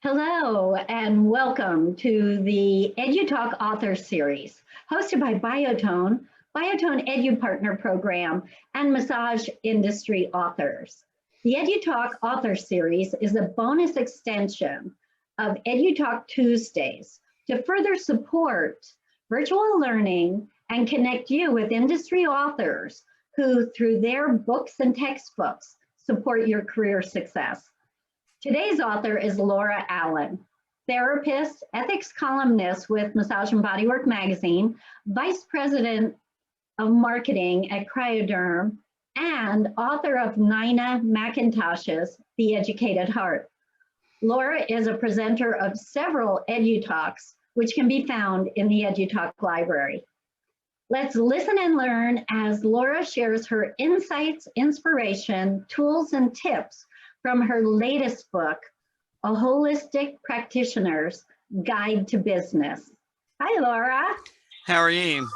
Hello and welcome to the EDU-TALK Author Series, hosted by Biotone Edu Partner Program, and massage industry authors. The EDU-TALK Author Series is a bonus extension of EDU-TALK Tuesdays to further support virtual learning and connect you with industry authors who, through their books and textbooks, support your career success. Today's author is Laura Allen, therapist, ethics columnist with Massage and Bodywork magazine, vice president of marketing at Cryoderm, and author of Nina McIntosh's The Educated Heart. Laura is a presenter of several EDU-TALKs, which can be found in the EDU-TALK library. Let's listen and learn as Laura shares her insights, inspiration, tools, and tips from her latest book, A Holistic Practitioner's Guide to Business. Hi, Laura. How are you?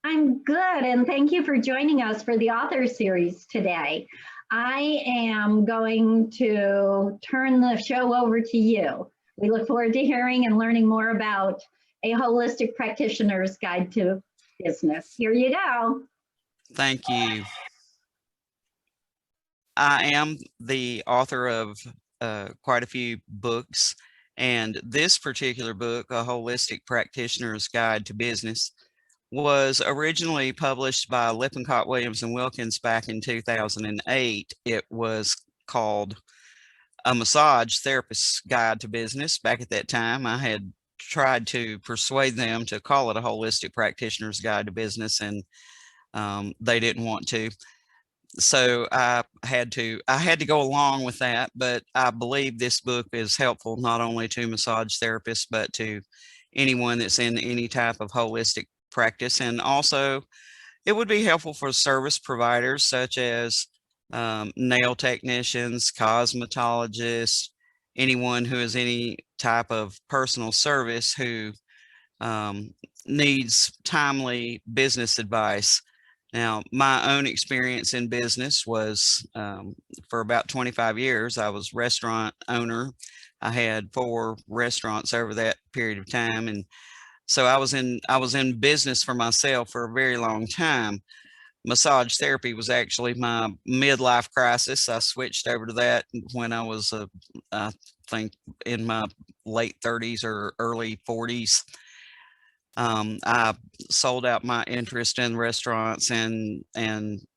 I'm good, and thank you for joining us for the author series today. I am going to turn the show over to you. We look forward to hearing and learning more about A Holistic Practitioner's Guide to Business. Here you go. Thank you. I am the author of quite a few books, and this particular book, A Holistic Practitioner's Guide to Business, was originally published by Lippincott Williams Wilkins back in 2008. It was called A Massage Therapist's Guide to Business. Back at that time, I had tried to persuade them to call it A Holistic Practitioner's Guide to Business, and they didn't want to. So I had to go along with that, but I believe this book is helpful not only to massage therapists, but to anyone that's in any type of holistic practice. And also it would be helpful for service providers such as nail technicians, cosmetologists, anyone who has any type of personal service who needs timely business advice. Now, my own experience in business was for about 25 years. I was restaurant owner. I had 4 restaurants over that period of time, and so I was in business for myself for a very long time. Massage therapy was actually my midlife crisis. I switched over to that when I was, I think, in my late 30s or early 40s. I sold out my interest in restaurants and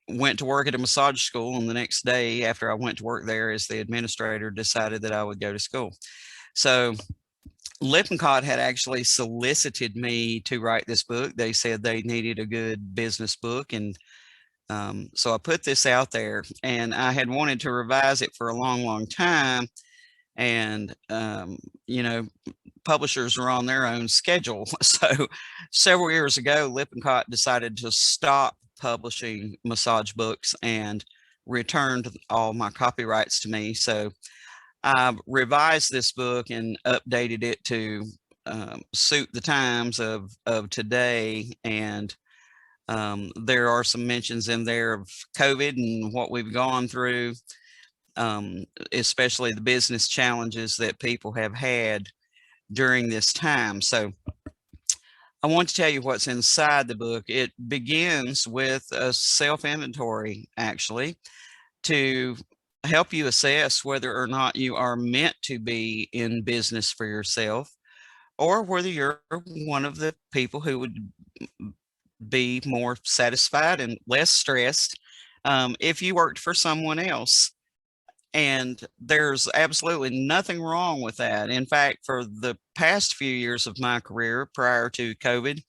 went to work at a massage school. And the next day after I went to work there, as the administrator, decided that I would go to school. So Lippincott had actually solicited me to write this book. They said they needed a good business book. And so I put this out there, and I had wanted to revise it for a long, long time. And, you know, publishers are on their own schedule. So several years ago, Lippincott decided to stop publishing massage books and returned all my copyrights to me. So I revised this book and updated it to suit the times of today. And there are some mentions in there of COVID and what we've gone through, especially the business challenges that people have had during this time. So I want to tell you what's inside the book. It begins with a self-inventory, actually, to help you assess whether or not you are meant to be in business for yourself, or whether you're one of the people who would be more satisfied and less stressed if you worked for someone else. And there's absolutely nothing wrong with that. In fact, for the past few years of my career prior to COVID,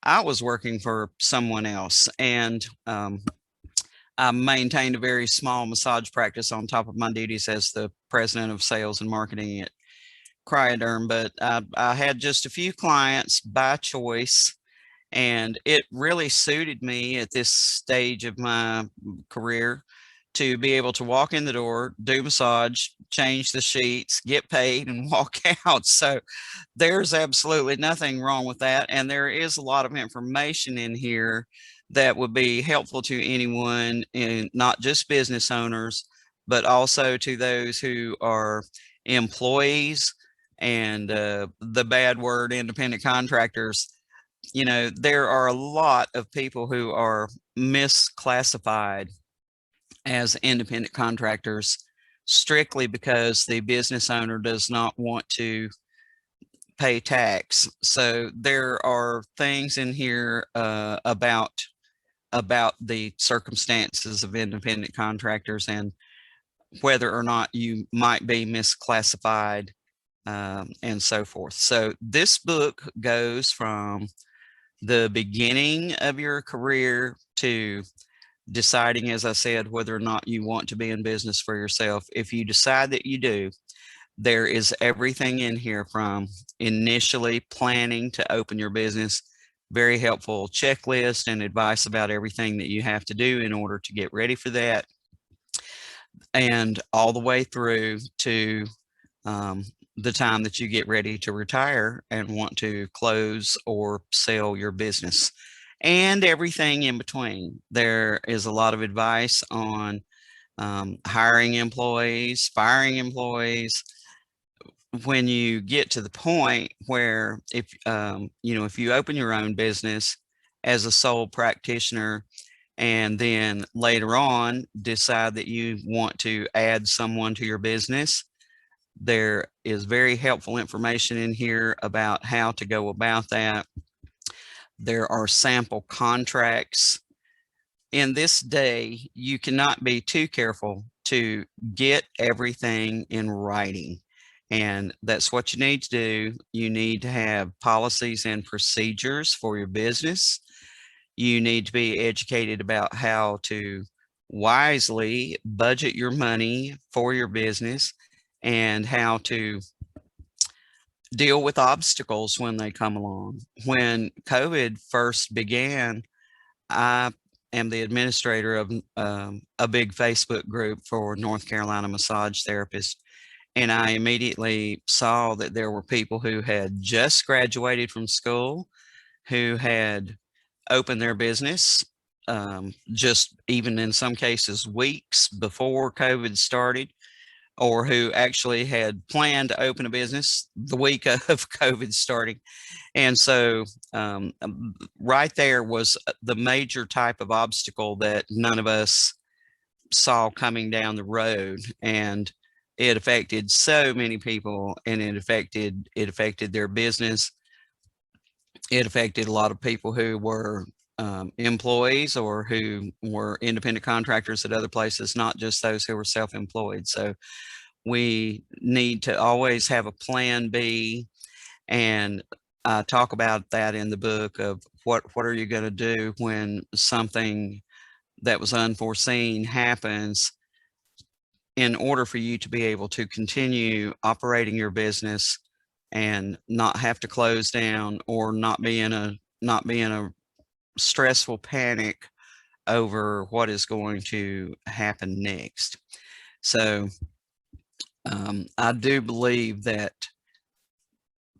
I was working for someone else, and I maintained a very small massage practice on top of my duties as the president of sales and marketing at Cryoderm. But I had just a few clients by choice, and it really suited me at this stage of my career to be able to walk in the door, do massage, change the sheets, get paid, and walk out. So there's absolutely nothing wrong with that. And there is a lot of information in here that would be helpful to anyone, and not just business owners, but also to those who are employees, and the bad word independent contractors. You know, there are a lot of people who are misclassified as independent contractors strictly because the business owner does not want to pay tax. So there are things in here about the circumstances of independent contractors and whether or not you might be misclassified, and so forth. So this book goes from the beginning of your career to deciding, as I said, whether or not you want to be in business for yourself. If you decide that you do, there is everything in here from initially planning to open your business, very helpful checklist and advice about everything that you have to do in order to get ready for that, and all the way through to the time that you get ready to retire and want to close or sell your business, and everything in between. There is a lot of advice on hiring employees, firing employees. When you get to the point where if you open your own business as a sole practitioner and then later on decide that you want to add someone to your business, there is very helpful information in here about how to go about that. There are sample contracts. In this day, you cannot be too careful to get everything in writing. And that's what you need to do. You need to have policies and procedures for your business. You need to be educated about how to wisely budget your money for your business and how to deal with obstacles when they come along. When COVID first began, I am the administrator of a big Facebook group for North Carolina massage therapists. And I immediately saw that there were people who had just graduated from school, who had opened their business, just even in some cases weeks before COVID started, or who actually had planned to open a business the week of COVID starting. And so right there was the major type of obstacle that none of us saw coming down the road. And it affected so many people, and it affected their business. It affected a lot of people who were employees or who were independent contractors at other places, not just those who were self-employed. So we need to always have a plan B, and I talk about that in the book of what are you going to do when something that was unforeseen happens, in order for you to be able to continue operating your business and not have to close down or not be in a stressful panic over what is going to happen next. So I do believe that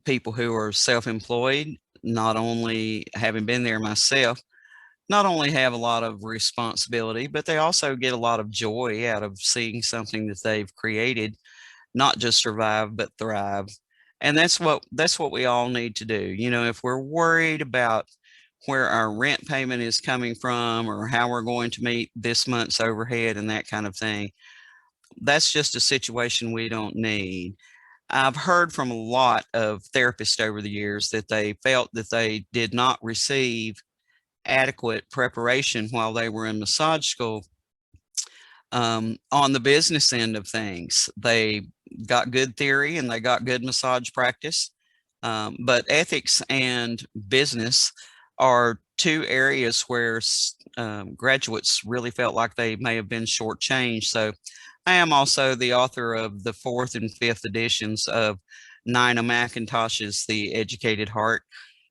people who are self-employed, not only having been there myself, not only have a lot of responsibility, but they also get a lot of joy out of seeing something that they've created not just survive, but thrive. And that's what we all need to do. You know, if we're worried about where our rent payment is coming from or how we're going to meet this month's overhead and that kind of thing, that's just a situation we don't need. I've heard from a lot of therapists over the years that they felt that they did not receive adequate preparation while they were in massage school on the business end of things. They got good theory and they got good massage practice, but ethics and business are two areas where graduates really felt like they may have been shortchanged. So I am also the author of the 4th and 5th editions of Nina McIntosh's The Educated Heart.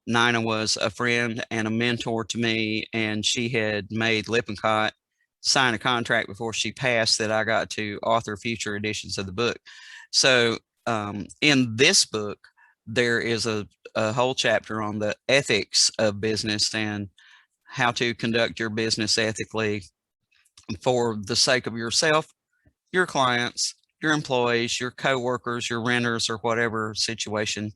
Nina was a friend and a mentor to me, and she had made Lippincott sign a contract before she passed that I got to author future editions of the book. So in this book, there is a whole chapter on the ethics of business and how to conduct your business ethically for the sake of yourself, your clients, your employees, your coworkers, your renters, or whatever situation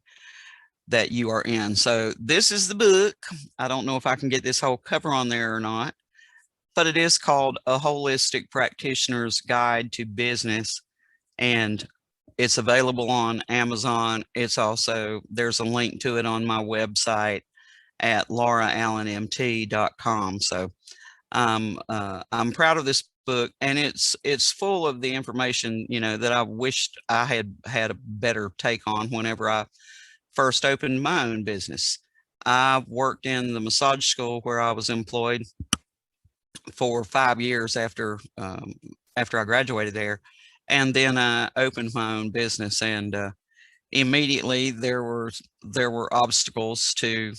that you are in. So this is the book. I don't know if I can get this whole cover on there or not, but it is called A Holistic Practitioner's Guide to Business, and it's available on Amazon. It's also, there's a link to it on my website at lauraallenmt.com. So I'm proud of this book, and it's full of the information, you know, that I wished I had had a better take on whenever I first opened my own business. I worked in the massage school where I was employed for 5 years after I graduated there, and then I opened my own business, and immediately there were obstacles to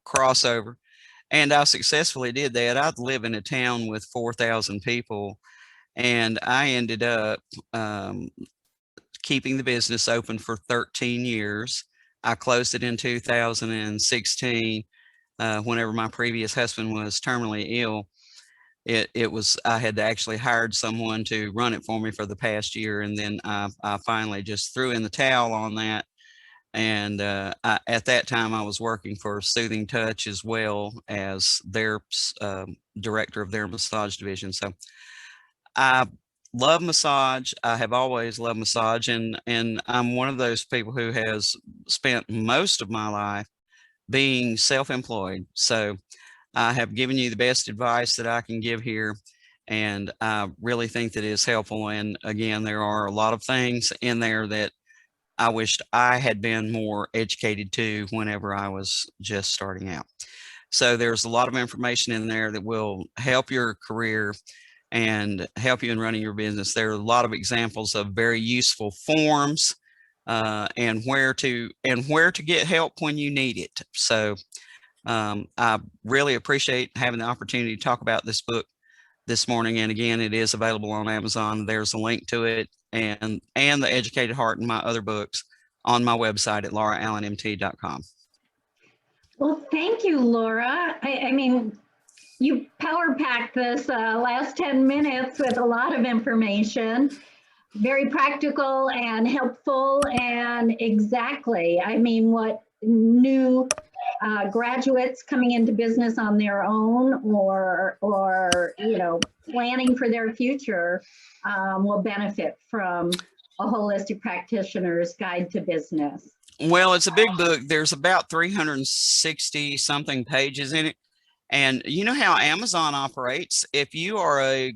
cross over, and I successfully did that. I'd live in a town with 4,000 people, and I ended up keeping the business open for 13 years. I closed it in 2016 whenever my previous husband was terminally ill. It was, I had actually hired someone to run it for me for the past year, and then I finally just threw in the towel on that. And at that time, I was working for Soothing Touch as well as their director of their massage division. So I love massage. I have always loved massage, and I'm one of those people who has spent most of my life being self-employed. So I have given you the best advice that I can give here, and I really think that is helpful. And again, there are a lot of things in there that I wished I had been more educated to whenever I was just starting out. So there's a lot of information in there that will help your career and help you in running your business. There are a lot of examples of very useful forms and where to get help when you need it. So I really appreciate having the opportunity to talk about this book this morning. And again, it is available on Amazon. There's a link to it, and The Educated Heart and my other books on my website at lauraallenmt.com. Well, thank you, Laura. I mean, you power packed this last 10 minutes with a lot of information, very practical and helpful, and exactly, I mean, what new graduates coming into business on their own, or you know, planning for their future will benefit from A Holistic Practitioner's Guide to Business. Well, it's a big book. There's about 360 something pages in it. And you know how Amazon operates. If you are a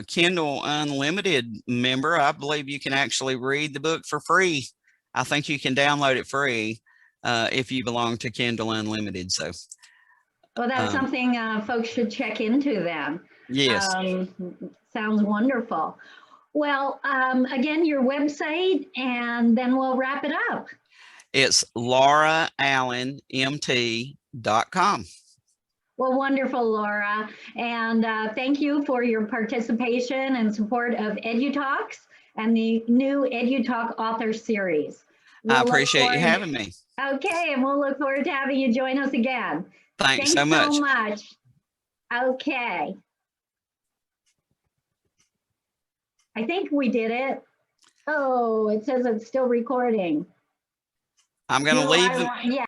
Kindle Unlimited member, I believe you can actually read the book for free. I think you can download it free if you belong to Kindle Unlimited. So, well, that's something folks should check into then. Yes. Sounds wonderful. Well, again, your website, and then we'll wrap it up. It's lauraallenmt.com. Well, wonderful, Laura. And thank you for your participation and support of EDU-TALKs and the new EDU-TALK author series. I appreciate you having me. Okay, and we'll look forward to having you join us again. Thanks so much. Okay. I think we did it. Oh, it says it's still recording. I'm going to leave. Yeah.